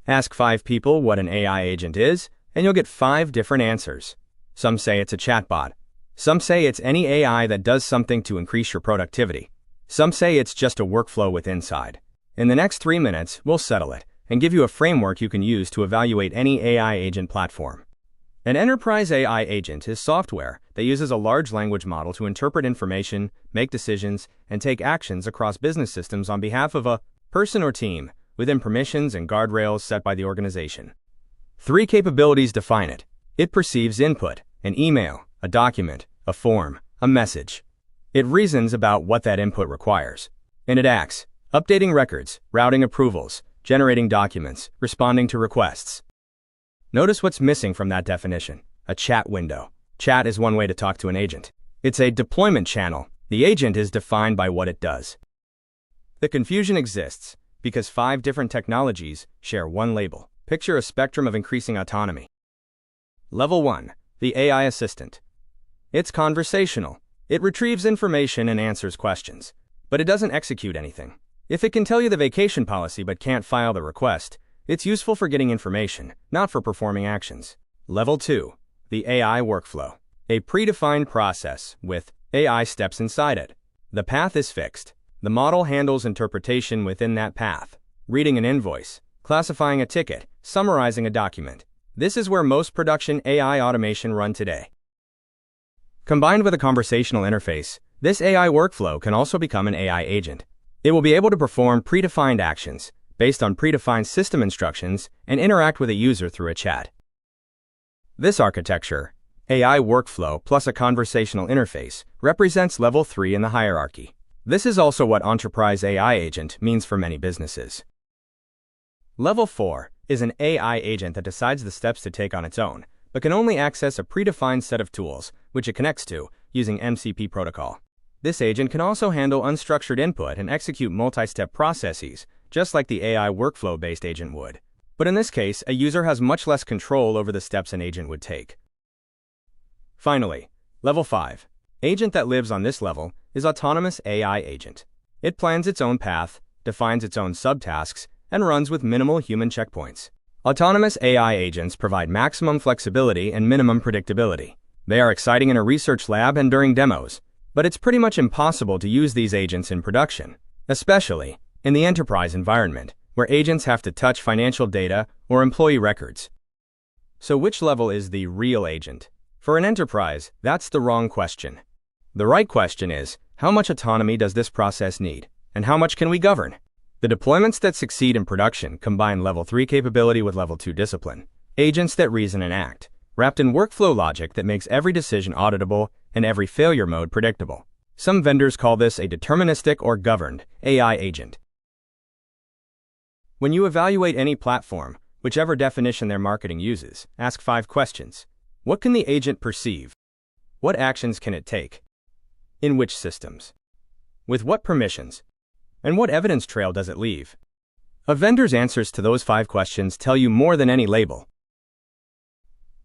Ask 5 people what an AI agent is, and you'll get 5 different answers. Some say it's a chatbot. Some say it's any AI that does something to increase your productivity. Some say it's just a workflow with Inside. In the next 3 minutes, we'll settle it and give you a framework you can use to evaluate any AI agent platform. An enterprise AI agent is software that uses a large language model to interpret information, make decisions, and take actions across business systems on behalf of a person or team within permissions and guardrails set by the organization. 3 capabilities define it. It perceives input, an email, a document, a form, a message. It reasons about what that input requires. And it acts, updating records, routing approvals, generating documents, responding to requests. Notice what's missing from that definition: a chat window. Chat is one way to talk to an agent. It's a deployment channel. The agent is defined by what it does. The confusion exists because 5 different technologies share one label. Picture a spectrum of increasing autonomy. Level 1. The AI assistant. It's conversational. It retrieves information and answers questions, but it doesn't execute anything. If it can tell you the vacation policy but can't file the request, it's useful for getting information, not for performing actions. Level 2. The AI workflow. A predefined process with AI steps inside it. The path is fixed. The model handles interpretation within that path. Reading an invoice, classifying a ticket, summarizing a document. This is where most production AI automation run today. Combined with a conversational interface, this AI workflow can also become an AI agent. It will be able to perform predefined actions based on predefined system instructions and interact with a user through a chat. This architecture, AI workflow plus a conversational interface, represents level 3 in the hierarchy. This is also what enterprise AI agent means for many businesses. Level 4 is an AI agent that decides the steps to take on its own, but can only access a predefined set of tools, which it connects to, using MCP protocol. This agent can also handle unstructured input and execute multi-step processes, just like the AI workflow-based agent would. But in this case, a user has much less control over the steps an agent would take. Finally, level 5. Agent that lives on this level is autonomous AI agent. It plans its own path, defines its own subtasks, and runs with minimal human checkpoints. Autonomous AI agents provide maximum flexibility and minimum predictability. They are exciting in a research lab and during demos, but it's pretty much impossible to use these agents in production, especially in the enterprise environment, where agents have to touch financial data or employee records. So which level is the real agent? For an enterprise, that's the wrong question. The right question is, how much autonomy does this process need, and how much can we govern? The deployments that succeed in production combine level 3 capability with level 2 discipline. Agents that reason and act, wrapped in workflow logic that makes every decision auditable and every failure mode predictable. Some vendors call this a deterministic or governed AI agent. When you evaluate any platform, whichever definition their marketing uses, ask 5 questions. What can the agent perceive? What actions can it take? In which systems? With what permissions? And what evidence trail does it leave? A vendor's answers to those 5 questions tell you more than any label.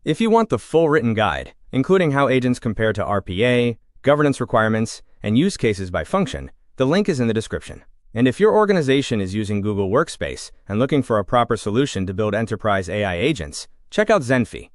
If you want the full written guide, including how agents compare to RPA, governance requirements, and use cases by function, the link is in the description. And if your organization is using Google Workspace and looking for a proper solution to build enterprise AI agents, check out Zenphi.